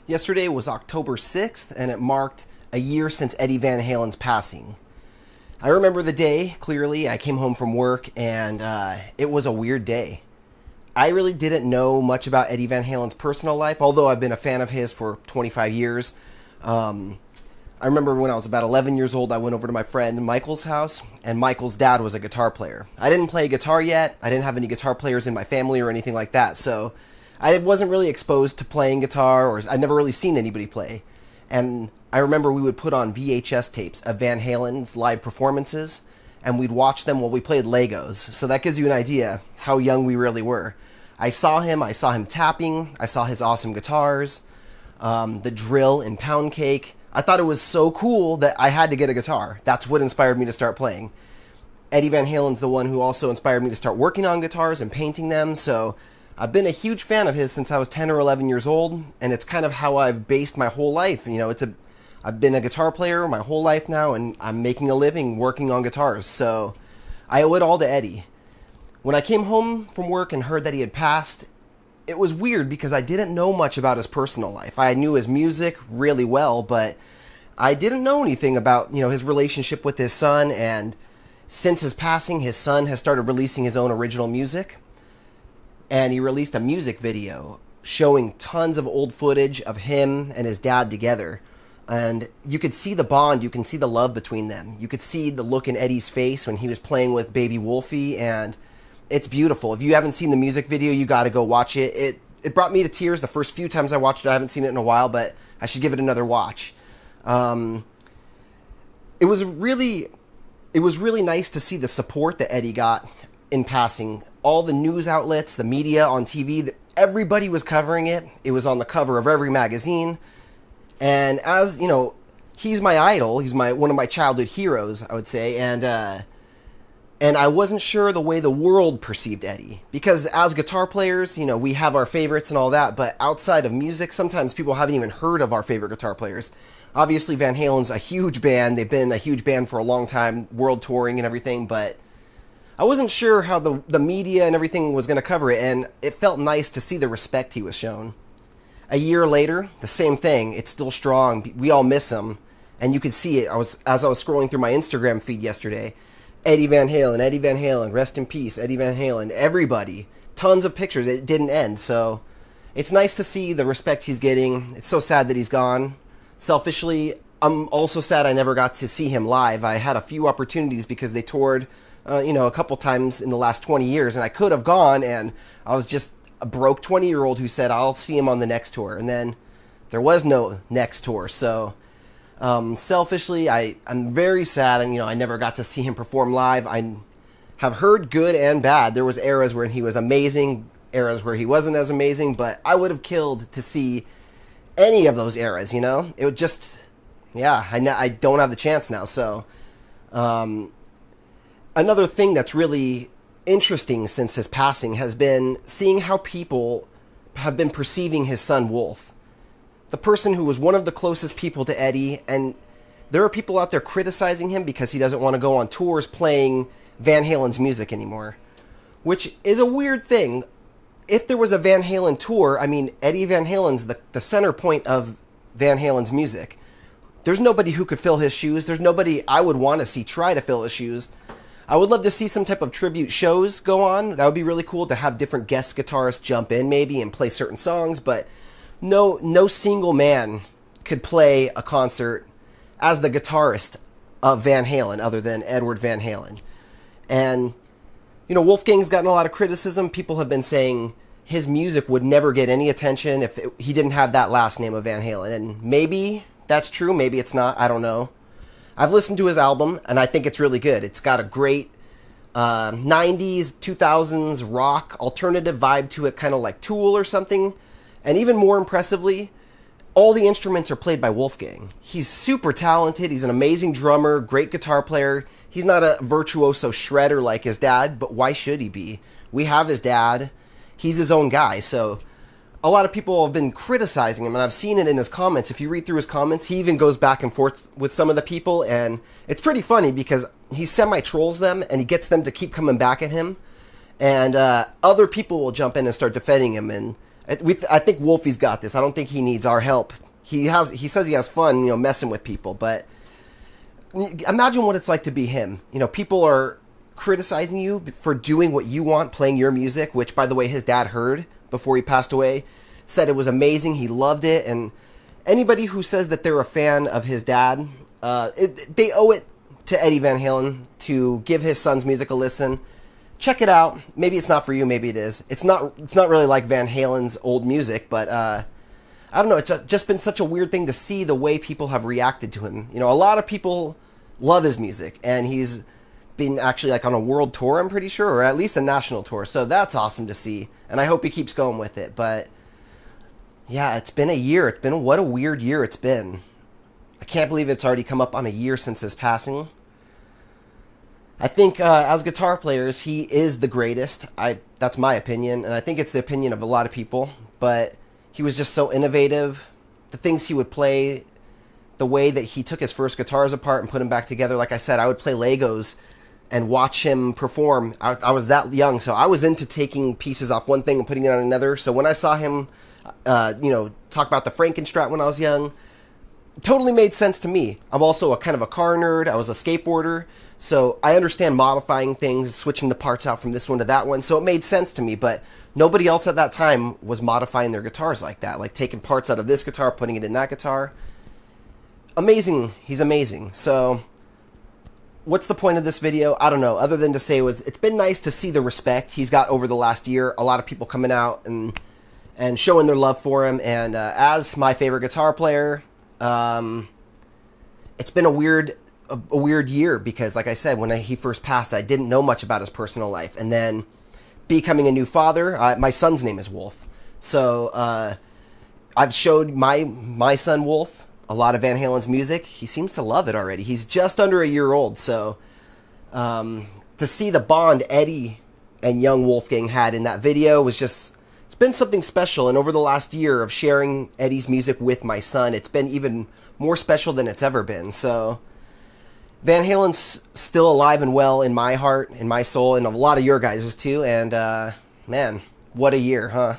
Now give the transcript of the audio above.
Yesterday was October 6th, and it marked a year since Eddie Van Halen's passing. I remember the day clearly. I came home from work, and it was a weird day. I really didn't know much about Eddie Van Halen's personal life, although I've been a fan of his for 25 years. I remember when I was about 11 years old, I went over to my friend Michael's house, and Michael's dad was a guitar player. I didn't play guitar yet. I didn't have any guitar players in my family or anything like that, so I wasn't really exposed to playing guitar, or I'd never really seen anybody play. And I remember we would put on VHS tapes of Van Halen's live performances, and we'd watch them while we played Legos. So that gives you an idea how young we really were. I saw him tapping, I saw his awesome guitars, the drill and pound cake. I thought it was so cool that I had to get a guitar. That's what inspired me to start playing. Eddie Van Halen's the one who also inspired me to start working on guitars and painting them, so I've been a huge fan of his since I was 10 or 11 years old, and it's kind of how I've based my whole life. I've been a guitar player my whole life now, and I'm making a living working on guitars, so I owe it all to Eddie. When I came home from work and heard that he had passed, it was weird because I didn't know much about his personal life. I knew his music really well, but I didn't know anything about, his relationship with his son, and since his passing, his son has started releasing his own original music. And he released a music video showing tons of old footage of him and his dad together. And you could see the bond, you can see the love between them. You could see the look in Eddie's face when he was playing with baby Wolfie, and it's beautiful. If you haven't seen the music video, you got to go watch it. It brought me to tears the first few times I watched it. I haven't seen it in a while, but I should give it another watch. It was really nice to see the support that Eddie got in passing. All the news outlets, the media on TV, everybody was covering it. It was on the cover of every magazine. And as, he's my idol. He's one of my childhood heroes, I would say. And I wasn't sure the way the world perceived Eddie. Because as guitar players, we have our favorites and all that. But outside of music, sometimes people haven't even heard of our favorite guitar players. Obviously, Van Halen's a huge band. They've been a huge band for a long time, world touring and everything. But I wasn't sure how the media and everything was going to cover it, and it felt nice to see the respect he was shown. A year later, the same thing. It's still strong. We all miss him, and you could see it. As I was scrolling through my Instagram feed yesterday. Eddie Van Halen, rest in peace, Eddie Van Halen, everybody. Tons of pictures. It didn't end, so it's nice to see the respect he's getting. It's so sad that he's gone. Selfishly, I'm also sad I never got to see him live. I had a few opportunities because they toured a couple times in the last 20 years, and I could have gone, and I was just a broke 20-year-old who said, I'll see him on the next tour, and then there was no next tour, so selfishly, I'm very sad, and, I never got to see him perform live. I have heard good and bad. There was eras where he was amazing, eras where he wasn't as amazing, but I would have killed to see any of those eras, It would just, I don't have the chance now, so another thing that's really interesting since his passing has been seeing how people have been perceiving his son Wolf. The person who was one of the closest people to Eddie, and there are people out there criticizing him because he doesn't want to go on tours playing Van Halen's music anymore, which is a weird thing. If there was a Van Halen tour, Eddie Van Halen's the center point of Van Halen's music. There's nobody who could fill his shoes. There's nobody I would want to see try to fill his shoes. I would love to see some type of tribute shows go on. That would be really cool to have different guest guitarists jump in maybe and play certain songs, but no single man could play a concert as the guitarist of Van Halen other than Edward Van Halen. And, Wolfgang's gotten a lot of criticism. People have been saying his music would never get any attention if he didn't have that last name of Van Halen. And maybe that's true, maybe it's not, I don't know. I've listened to his album, and I think it's really good. It's got a great 90s, 2000s rock alternative vibe to it, kind of like Tool or something. And even more impressively, all the instruments are played by Wolfgang. He's super talented. He's an amazing drummer, great guitar player. He's not a virtuoso shredder like his dad, but why should he be? We have his dad. He's his own guy, so a lot of people have been criticizing him, and I've seen it in his comments. If you read through his comments, he even goes back and forth with some of the people, and it's pretty funny because he semi-trolls them, and he gets them to keep coming back at him, and other people will jump in and start defending him, and I think Wolfie's got this. I don't think he needs our help. He says he has fun, messing with people, but imagine what it's like to be him. People are criticizing you for doing what you want, playing your music, which, by the way, his dad heard before he passed away, said it was amazing, he loved it, and anybody who says that they're a fan of his dad, they owe it to Eddie Van Halen to give his son's music a listen. Check it out. Maybe it's not for you, maybe it is. It's not really like Van Halen's old music, but I don't know, it's just been such a weird thing to see the way people have reacted to him. A lot of people love his music, and he's been actually like on a world tour, I'm pretty sure, or at least a national tour, so that's awesome to see, and I hope he keeps going with it. But yeah, it's been a year. What a weird year it's been. I can't believe it's already come up on a year since his passing. I think as guitar players, he is the greatest. That's my opinion, and I think it's the opinion of a lot of people. But he was just so innovative. The things he would play, the way that he took his first guitars apart and put them back together. Like I said, I would play Legos and watch him perform. I was that young, so I was into taking pieces off one thing and putting it on another. So when I saw him, talk about the Frankenstrat when I was young, it totally made sense to me. I'm also a kind of a car nerd. I was a skateboarder, so I understand modifying things, switching the parts out from this one to that one. So it made sense to me, but nobody else at that time was modifying their guitars like that, like taking parts out of this guitar, putting it in that guitar. Amazing. He's amazing. So what's the point of this video? I don't know, other than to say it's been nice to see the respect he's got over the last year. A lot of people coming out and showing their love for him. And as my favorite guitar player, it's been a weird year because, like I said, when he first passed, I didn't know much about his personal life. And then becoming a new father, my son's name is Wolf. So I've showed my son Wolf a lot of Van Halen's music. He seems to love it already. He's just under a year old, so to see the bond Eddie and young Wolfgang had in that video was just, it's been something special. And over the last year of sharing Eddie's music with my son, it's been even more special than it's ever been. So Van Halen's still alive and well in my heart, in my soul, and a lot of your guys' too. And man, what a year, huh?